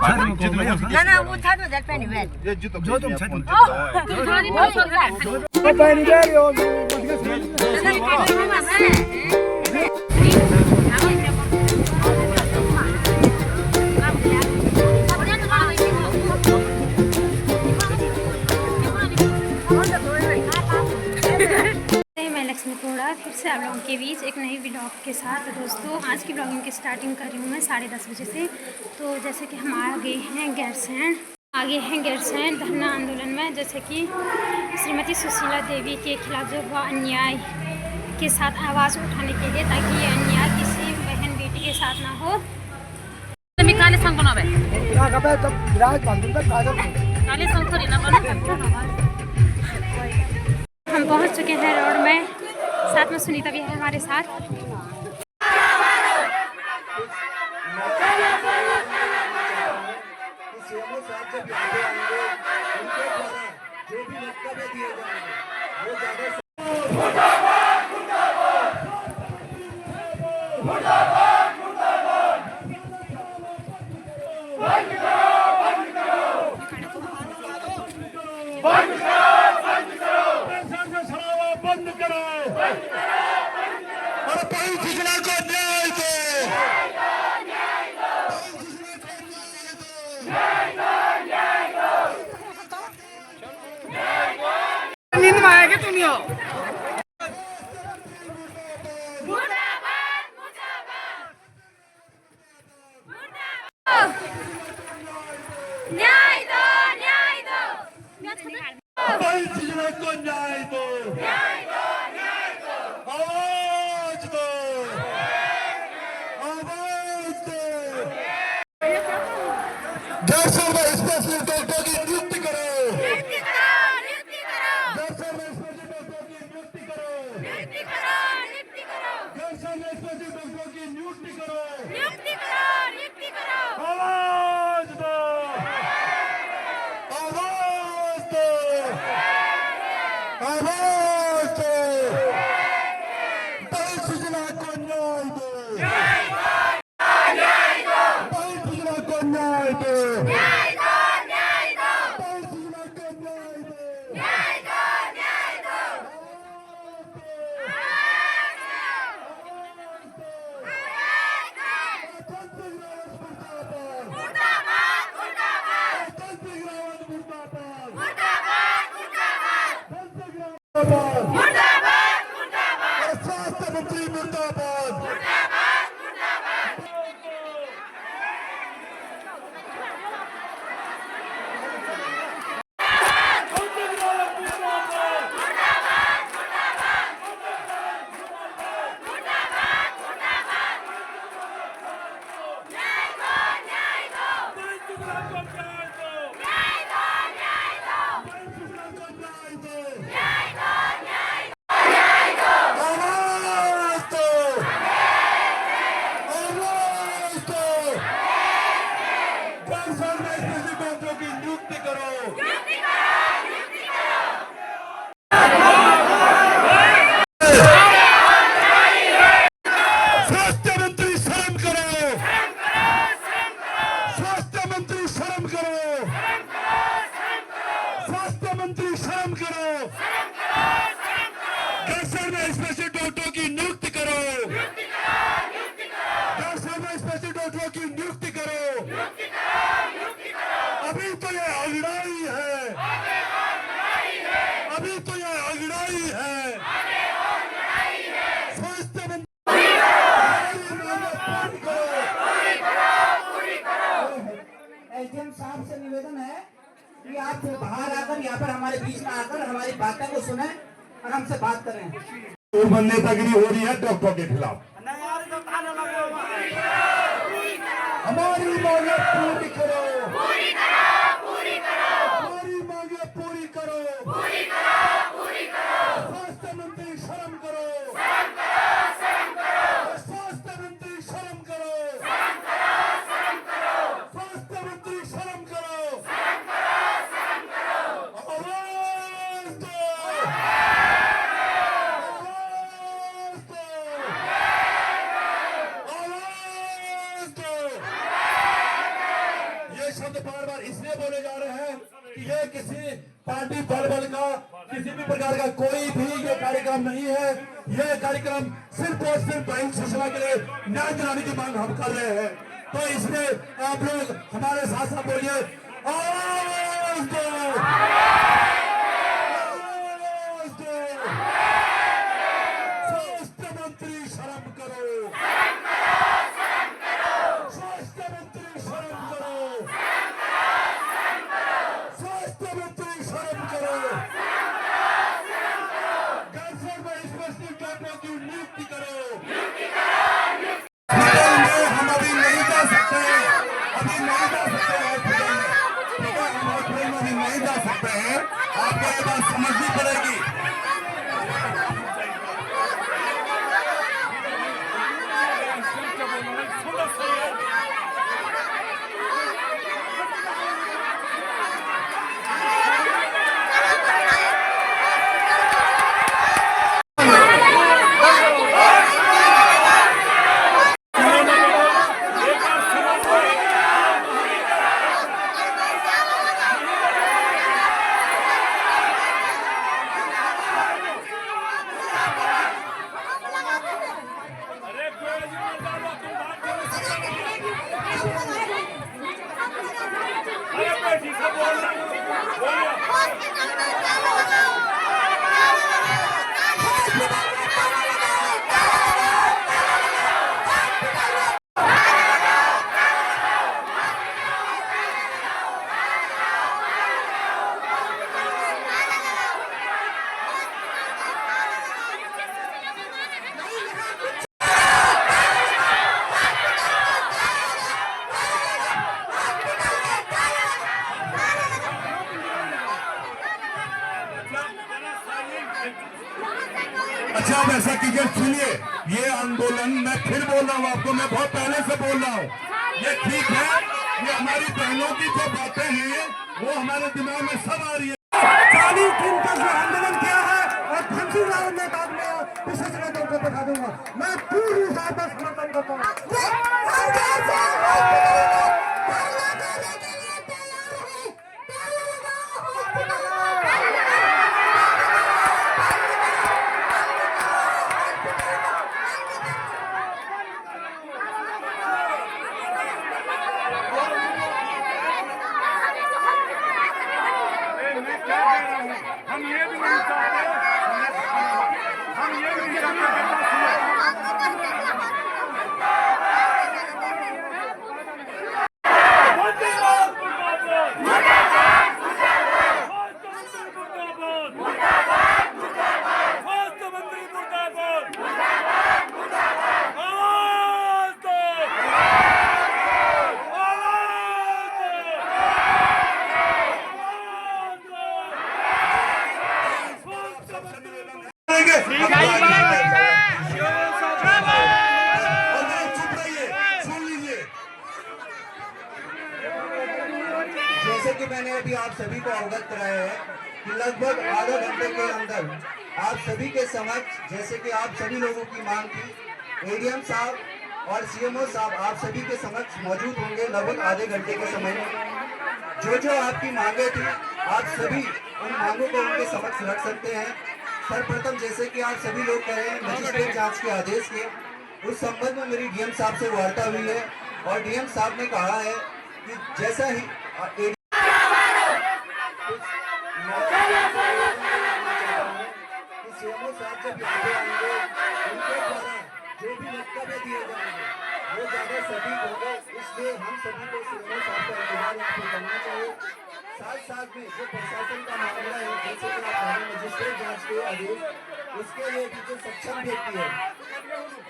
ना ना वो था तो जट पे नहीं बैठ ये जो तुम छत मैं लक्ष्मी कोड़ा फिर से आप लोगों के बीच एक नई व्लॉग के साथ। दोस्तों आज की व्लॉगिंग की स्टार्टिंग कर रही हूँ मैं 10:30 बजे से। तो जैसे कि हम आगे हैं गैरसैंण धरना आंदोलन में, जैसे कि श्रीमती सुशीला देवी के खिलाफ जो हुआ अन्याय के साथ आवाज़ उठाने के लिए, ताकि ये अन्याय किसी बहन बेटी के साथ ना हो। हम पहुंच चुके हैं रोड में, साथ में सुनीता भी है हमारे साथ। नींद में आएगा तुम ही हो। न्याय दो, न्याय दो, को न्याय दो, न्याय दो, न्याय दो, आवाज दो, आवाज दो। जैसे में स्पेशल डॉक्टर की नियुक्ति करो, नियुक्ति करो, नियुक्ति करो, जैसे में स्पेशल डॉक्टर की नियुक्ति करो, नियुक्ति करो, नियुक्ति करो, जैसे में स्पेशल डॉक्टर की नियुक्ति करो, नियुक्ति करो, नियुक्ति करो, आवाज दो, आवाज दो, आवाज दो। दल सुजला को न्याय दो, दल सुजला को न्याय दो, न्याय दो, न्याय दो, दल सुजला को न्याय दो। न्याय दो, न्याय दो, मुर्दाबाद, मुर्दाबाद, मुर्दाबाद, मुर्दाबाद, मुर्दाबाद, मुर्दाबाद, स्वास्थ्य मंत्री मुर्दाबाद, मुर्दाबाद, मुर्दाबाद। आवाज दो, आवाज दो। जैसलमेर में स्पेशल डॉक्टरों की नियुक्ति करो, स्वास्थ्य मंत्री शर्म करो, स्वास्थ्य मंत्री शर्म करो, स्वास्थ्य मंत्री शर्म करो। जैसलमेर में स्पेशल डॉक्टरों की नियुक्ति करो, जैसलमेर में स्पेशल डॉक्टरों की नियुक्ति करो। अभी तो ये अगड़ाई है, अभी तो ये अगड़ाई है। स्वास्थ्य मंत्री एसडीएम साहब से निवेदन है कि आप बाहर आकर यहाँ पर हमारे बीच में आकर हमारी बातों को सुने और हमसे बात करें। नेतागिरी हो रही है डॉक्टरों के खिलाफ। हमारी मांगे पूरी करो, हमारी मांगे पूरी करो, स्वास्थ्य मंत्री शर्म करो, स्वास्थ्य मंत्री शर्म करो, स्वास्थ्य मंत्री शर्म करो, आवाज दो, आवाज दो, आवाज दो। शब्द बार बार इसलिए बोले जा रहे हैं कि ये किसी पार्टी बल का किसी भी प्रकार का कोई भी ये कार्यक्रम नहीं है। ये कार्यक्रम सिर्फ और सिर्फ आइन सूचना के लिए न्याय दिलाने की मांग हम कर रहे हैं। तो इसलिए आप लोग हमारे साथ साथ बोलिए आवाज दो, आवाज दो। स्वास्थ्य मंत्री शर्म करो, स्वास्थ्य मंत्री शर्म करो, स्वास्थ्य मंत्री शर्म करो। गैरसैंण में स्पेशल डॉक्टरों की नियुक्ति करो। हम अभी नहीं जा सकते, अभी नहीं जा सकते हॉस्पिटल में, हम हॉस्पिटल में अभी नहीं जा सकते हैं। आपको ये बात समझनी पड़ेगी। अच्छा आप ऐसा कीजिए, सुनिए, ये आंदोलन मैं फिर बोल रहा हूँ आपको, मैं बहुत पहले से बोल रहा हूँ, ये ठीक है, ये हमारी बहनों की जो बातें हैं वो हमारे दिमाग में सब आ रही है। 40 दिन का जो आंदोलन किया है और धमकी रावत ने बाद में विशेष नेताओं को दिखा दूंगा, मैं पूरी हिसाब से समर्थन करता हूँ। हम ये भी नहीं चाहते, हम ये भी नहीं चाहते। जैसे कि मैंने अभी आप सभी को अवगत कराया है कि लगभग आधा घंटे के अंदर आप सभी के समक्ष, जैसे कि आप सभी लोगों की मांग थी, एडीएम साहब और सीएमओ साहब आप सभी के समक्ष मौजूद होंगे लगभग आधे घंटे के समय में। जो जो आपकी मांगे थी आप सभी उन मांगों को उनके समक्ष रख सकते हैं। सर्वप्रथम जैसे कि आप सभी लोग कह रहे हैं मजिस्ट्रेट जांच के आदेश के, उस संबंध में मेरी डीएम साहब से वार्ता हुई है और डीएम साहब ने कहा है कि जैसा ही सीएमओ साहब जब आगे आएंगे उनके द्वारा जो भी वक्तव्य दिए जाएंगे वो ज्यादा सटीक होंगे, इसलिए हम सभी को सीएमओ साहब का इंतजार यहाँ पे करना चाहिए। साथ साथ में जो प्रशासन का मामला है, जैसे कि आप मजिस्ट्रेट जांच के आदेश, उसके लिए भी जो सक्षम व्यक्ति है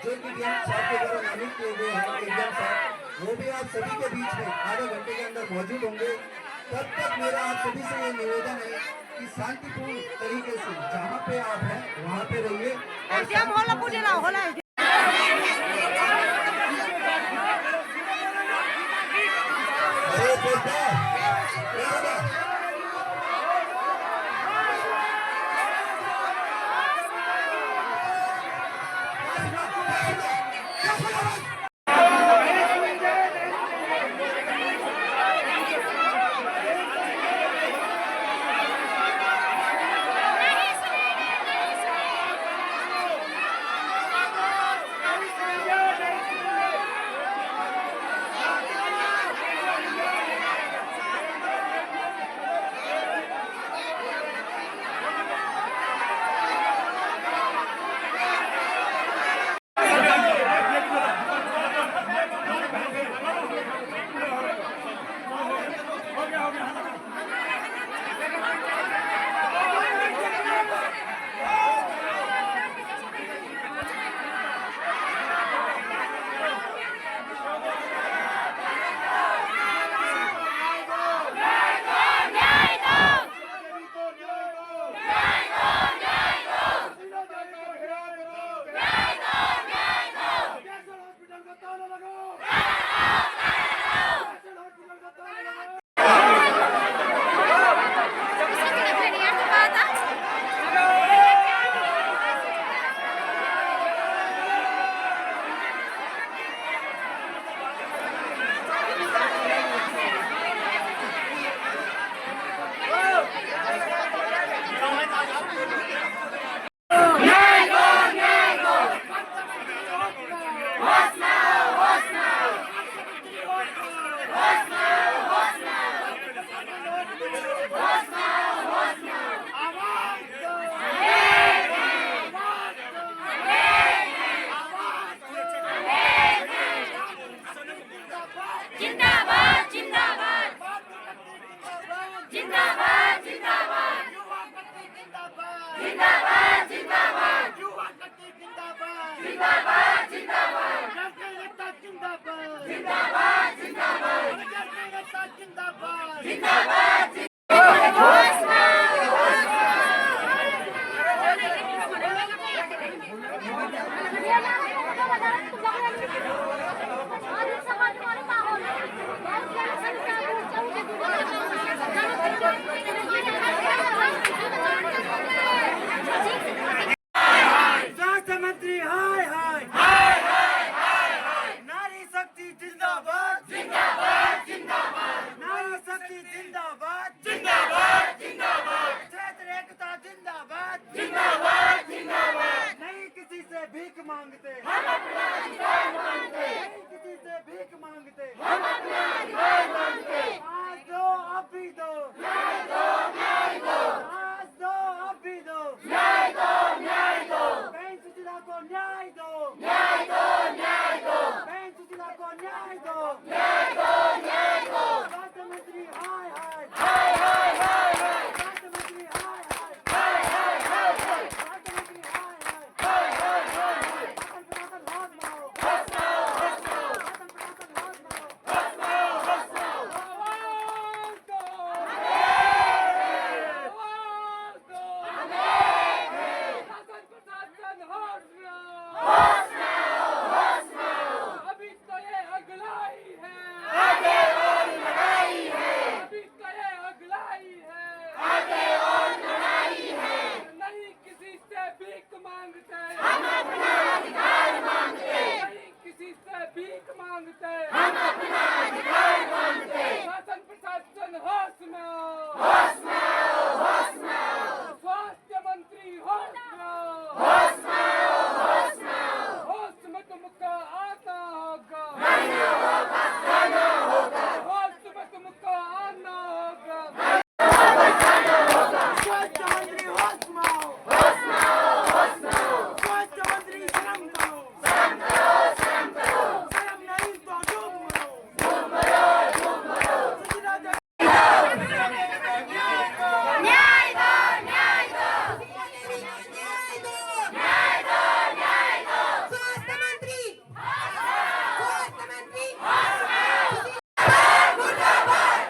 जो कि डीएम साहब के द्वारा नामित किए गए हैं एडीएम साहब, वो भी आप सभी के बीच में आधे घंटे के अंदर मौजूद होंगे। तब तक मेरा आप सभी से ये निवेदन है कि शांतिपूर्ण तरीके से जहाँ पे आप हैं वहाँ पे रहिए और स्वास्थ्य मंत्री हाय हाय हाय हाय हाय नारी शक्ति जिंदाबाद जिंदाबाद जिंदाबाद नारी शक्ति जिंदाबाद जिंदाबाद जिंदाबाद क्षेत्र एकता जिंदाबाद जिंदाबाद जिंदाबाद नहीं किसी से भीख मांगते हम अपना अधिकार मांगते नहीं किसी से भीख मांगते हम अपना अधिकार मांगते आज दो अब भी दो न्याय दो न्याय दो आज दो अब भी दो न्याय दो न्याय दो बहन सुशीला को न्याय दो न्याय दो न्याय दो बहन सुशीला को न्याय दो न्याय दो न्याय दो स्वास्थ्य मंत्री हाय हाय हाय हाय हाय हाय स्वास्थ्य मंत्री हाय हाय हाय हाय हाय स्वास्थ्य मंत्री हाय हाय हाय हाय हाय पटाखन बहुत मारो हंस मारो हंस मारो पटाखन बहुत मारो हंस मारो हंस मारो अभी तो ये अगलाई है आगे और लड़ाई है अभी तो ये अगलाई है आगे और लड़ाई है नहीं किसी से भीख मांगते हम अपना अधिकार मांगते नहीं किसी से भीख मांगते हम अपना अधिकार मांगते शासन प्रशासन होश में आओ होश में आओ होश में आओ स्वास्थ्य मंत्री होश में आओ होश में आओ होश में आओ होश में तुमको आना होगा आना होगा होश में तुमको आना होगा स्वास्थ्य मंत्री होश में आओ होश में आओ होश में आओ स्वास्थ्य मंत्री शर्म करो शर्म नहीं तो डूब मरो सुशीला देवी न्याय दो न्याय दो स्वास्थ्य मंत्री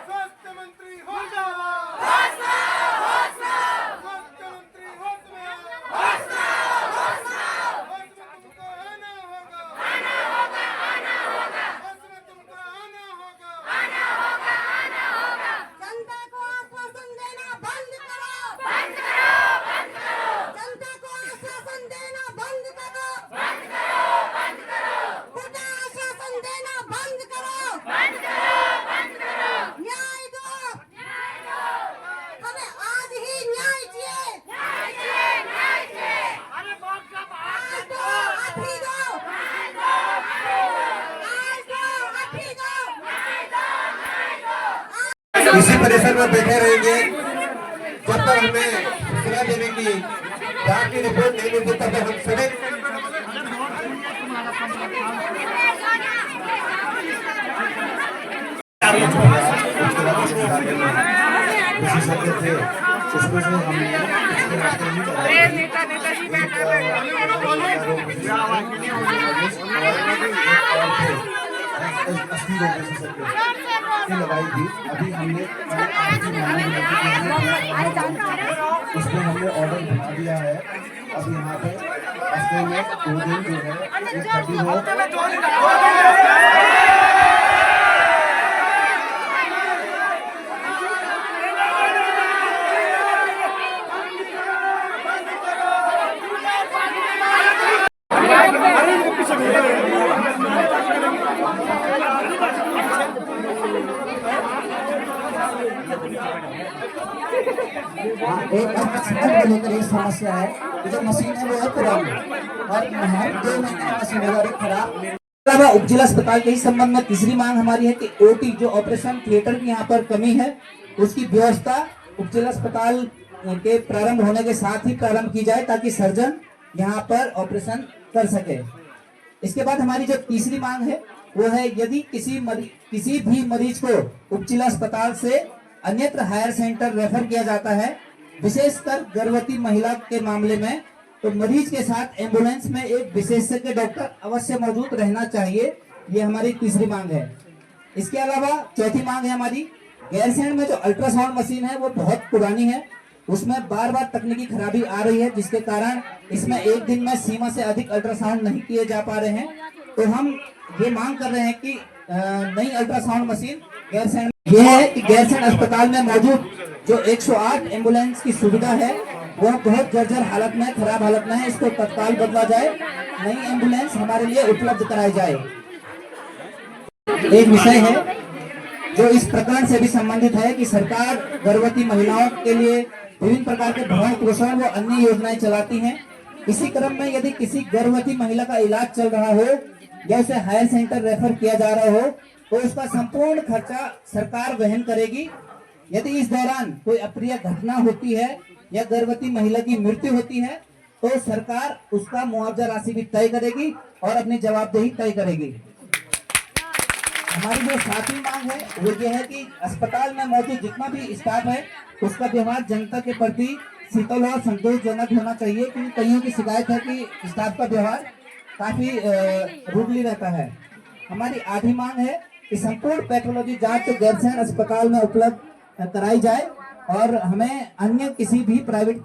स्वास्थ्य मंत्री होश में आओ स्वास्थ्य मंत्री होश में आओ होश में तुमको आना होगा होश में तुमको आना होगा जनता को आश्वासन देना बंद करो जनता को आश्वासन देना बंद करो खोटा आश्वासन देना बंद करो न्याय दो हमें आज ही न्याय चाहिए अरे बात का आज दो अभी दो आज दो अभी दो इसी परिसर में बैठे रहेंगे जब तक हमें सूचना देने की जांच की रिपोर्ट नहीं मिलती तब तक हम सभी विशेषज्ञ थे उसमें से लगाई थी अभी हमने उसमें हमने ऑर्डर बना दिया है। अब यहाँ पे रास्ते में 2 दिन जो है ये 30 हो एक लेकर एक समस्या है कि जो मशीन है वो है पुरानी और हर 2 महीने मशीन है खराब। उप जिला अस्पताल के इस संबंध में तीसरी मांग हमारी है कि ओटी जो ऑपरेशन थिएटर की यहाँ पर कमी है उसकी व्यवस्था उप जिला अस्पताल के प्रारंभ होने के साथ ही प्रारंभ की जाए ताकि सर्जन यहाँ पर ऑपरेशन कर सके। इसके बाद हमारी जो तीसरी मांग है वो है यदि किसी भी मरीज को उप जिला अस्पताल से अन्यत्र हायर सेंटर रेफर किया जाता है, विशेषकर गर्भवती महिला के मामले में, तो मरीज के साथ एम्बुलेंस में एक विशेषज्ञ डॉक्टर अवश्य मौजूद रहना चाहिए। ये हमारी तीसरी मांग है। इसके अलावा चौथी मांग है हमारी गैरसैंण में जो अल्ट्रासाउंड मशीन है वो बहुत पुरानी है, उसमें बार बार तकनीकी खराबी आ रही है, जिसके कारण इसमें एक दिन में सीमा से अधिक अल्ट्रासाउंड नहीं किए जा पा रहे हैं। तो हम ये मांग कर रहे हैं कि नई अल्ट्रासाउंड मशीन गैरसैंण ये है कि गैरसैंण अस्पताल में मौजूद जो 108 एम्बुलेंस की सुविधा है वह बहुत जर्जर हालत में, खराब हालत में है, इसको तत्काल बदला जाए, नई एम्बुलेंस हमारे लिए उपलब्ध कराई जाए। एक विषय है जो इस प्रकरण से भी संबंधित है कि सरकार गर्भवती महिलाओं के लिए विभिन्न प्रकार के भरण पोषण व अन्य योजनाएं चलाती हैं। इसी क्रम में यदि किसी गर्भवती महिला का इलाज चल रहा हो या उसे हायर सेंटर रेफर किया जा रहा हो तो उसका संपूर्ण खर्चा सरकार वहन करेगी। यदि इस दौरान कोई अप्रिय घटना होती है या गर्भवती महिला की मृत्यु होती है तो सरकार उसका मुआवजा राशि भी तय करेगी और अपनी जवाबदेही तय करेगी। हमारी जो सातवीं मांग है वो ये है कि अस्पताल में मौजूद जितना भी स्टाफ है उसका व्यवहार जनता के प्रति शीतल और संतोषजनक होना चाहिए, क्योंकि कईयों की शिकायत है कि स्टाफ का व्यवहार काफी रूडली रहता है। हमारी आठवीं मांग है कि संपूर्ण पैथोलॉजी जांच तो गैरसैंण अस्पताल में उपलब्ध कराई जाए और हमें अन्य किसी भी प्राइवेट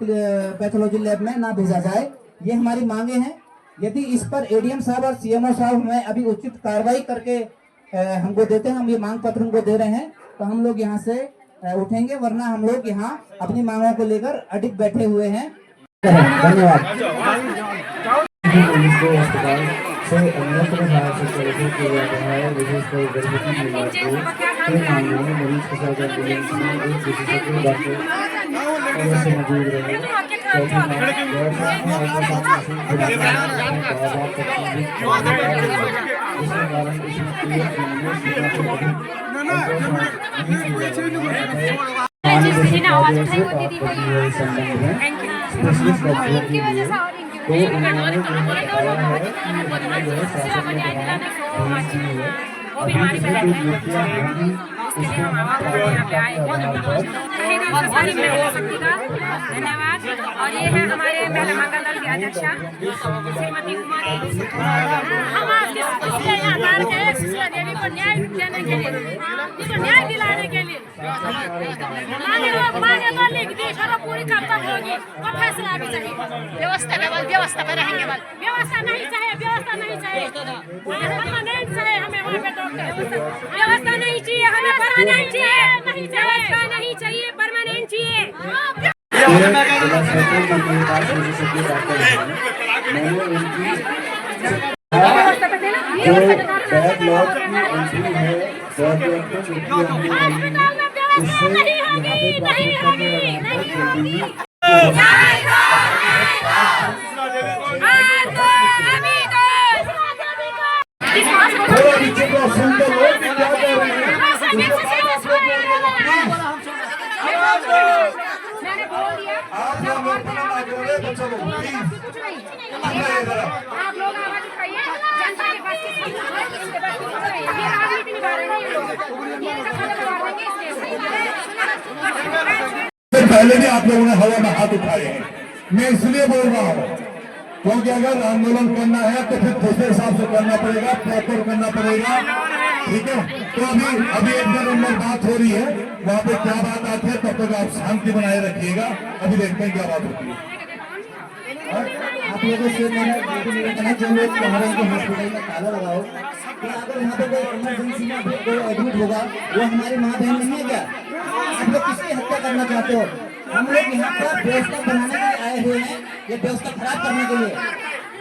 पैथोलॉजी लैब में ना भेजा जाए। ये हमारी मांगे हैं। यदि इस पर एडीएम साहब और सीएमओ साहब हमें अभी उचित कार्रवाई करके हमको देते हैं, हम ये मांग पत्र उनको दे रहे हैं, तो हम लोग यहाँ से उठेंगे, वरना हम लोग यहाँ अपनी मांगों को लेकर अडिग बैठे हुए हैं। धन्यवाद। से अन्यत्र राज्य से किया जा रहा है, विशेषकर गर्भवती महिलाओं को कई मामलों में मरीज के साथ एम्बुलेंस में एक विशेषज्ञ डॉक्टर से मौजूद रहे। तो उन्होंने बताया है कि जो है शासन ने भेज दी है। अभी जो ड्यूटियाँ होंगी उसमें हम धन्यवाद। और ये है हमारे महिला मंगल दल की अध्यक्षा श्रीमती कुमारी। हम आपके देवी को न्याय देने के लिए, न्याय दिलाने के लिए मांगे तो लिख दी, पूरी कर्तव्य होगी और फैसला भी चाहिए। व्यवस्था पे रहेंगे, व्यवस्था नहीं चाहिए, व्यवस्था नहीं चाहिए, परमानेंट चाहिए हमें वहाँ पे डॉक्टर। व्यवस्था नहीं चाहिए हमें, परमानेंट चाहिए, व्यवस्था नहीं चाहिए, परमानेंट चाहिए। बैकलॉग की एंट्री है, उससे यहाँ पे प्राप्त करने वाला आप लोग आवाज उठाइए, जनता के पास ये राजनीति निभा रहे हैं, ये लोग पहले भी आप लोगों ने हवा में हाथ उठाए हैं। मैं इसलिए बोल रहा हूँ क्योंकि अगर आंदोलन करना है तो फिर दूसरे हिसाब से करना पड़ेगा, प्रॉपर करना पड़ेगा, ठीक है। तो अभी एक नंबर बात हो रही है, वहाँ पे क्या बात आती है तब तक आप शांति बनाए रखिएगा। अभी देखते हैं क्या बात होती है। आप लोगों से मेरा निवेदन है, जो लोग कह रहे हैं कि हॉस्पिटल में ताला लगाओ, तो अगर यहाँ पे कोई इमरजेंसी में कोई एडमिट होगा वो हमारी माँ बहन नहीं है क्या? आप लोग किसकी हत्या करना चाहते हो? हम लोग यहाँ पर व्यवस्था बनाने के लिए आए हुए हैं, ये व्यवस्था खराब करने के लिए।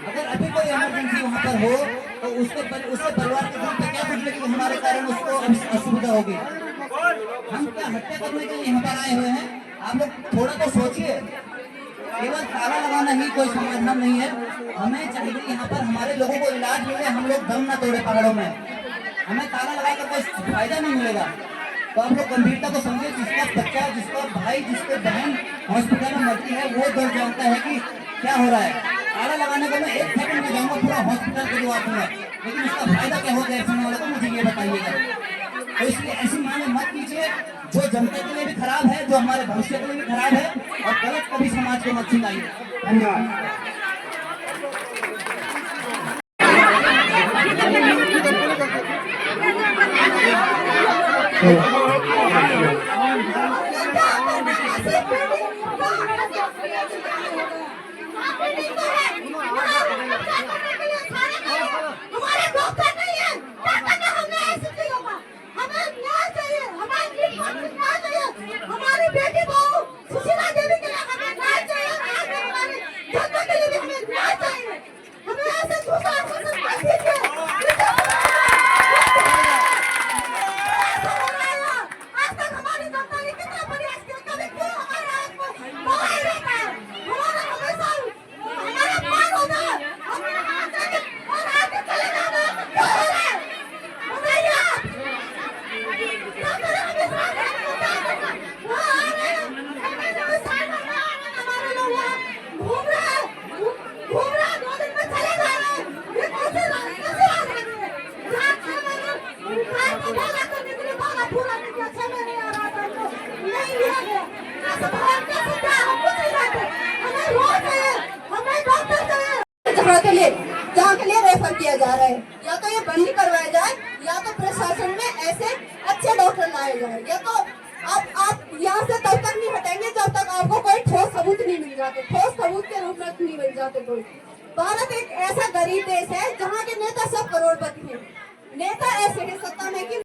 अगर अभी कोई इमरजेंसी वहाँ पर हो तो उसके परिवार के साथ क्या सोचने कि हमारे कारण उसको असुविधा होगी। हम क्या हत्या करने के लिए यहाँ पर आए हुए हैं? आप लोग थोड़ा तो सोचिए। केवल ताला लगाना ही कोई समाधान नहीं है। हमें चाहिए यहाँ पर हमारे लोगों को इलाज मिले, हम लोग दम न तोड़े पहाड़ों में। हमें ताला लगाकर कोई फायदा नहीं मिलेगा। तो आप लोग गंभीरता को समझे। जिसका बच्चा, जिसका भाई, जिसके बहन हॉस्पिटल में मरती है वो दर्द जानता है कि क्या हो रहा है। ताला लगाने को मैं 1 सेकंड में जाऊंगा, पूरा हॉस्पिटल को जवाब दूंगा, लेकिन उसका फायदा क्या होगा ऐसे वाले को मुझे ये बताइएगा। तो इसलिए ऐसी माने मत कीजिए जो जनता के लिए भी खराब है, जो हमारे भविष्य के लिए भी खराब है, और गलत कभी समाज को मत सिखाइए। धन्यवाद। करने के लिए सारे हमारे डॉक्टर नहीं है, क्या करना हमने ऐसे चीजों का, हमें न्याय चाहिए, हमें न्याय चाहिए, हमारी बेटी बहू सुशीला देवी के लिए हमें न्याय चाहिए, हमारे जनता के लिए भी हमें न्याय चाहिए, हमें ऐसे दूसरा शासन मत दीजिए। आज तक हमारी जनता ने कितना प्रयास किया, कभी क्यों हमारे हाथ को मोबाइल रहता है, हमारा हमेशा हमारा मान होता है, हमारे हाथ से और आगे चले जाना क्यों हो रहा है, बताइए आप। क्या करें हम इस बात को क्या करना, वो आ रहे हैं, हमें जो साइड में हमारे लोग यहाँ घूम रहे हैं, 2 दिन में चले जा रहे हैं, ये कैसे बात कर रहे हैं, जहाँ 6 महीने उनका को भागा करने के लिए भागा पूरा नहीं किया, 6 महीने आ रहा था इनको नहीं लिया गया, कैसे भाग कैसे क्या हम कुछ नहीं रहते, हमें रोड चाहिए, हमें डॉक्टर चाहिए, जहाँ के लिए रेफर किया जा रहा है, या तो ये बंदी करवाया जाए या तो प्रशासन में ऐसे अच्छे डॉक्टर लाए जाए, या तो आप यहाँ से तब तक नहीं हटेंगे जब तक आपको कोई ठोस सबूत नहीं मिल जाते, ठोस सबूत के रूप में नहीं मिल जाते कोई। भारत एक ऐसा गरीब देश है जहाँ के नेता सब करोड़पति हैं, नेता ऐसे हैं सत्ता में कि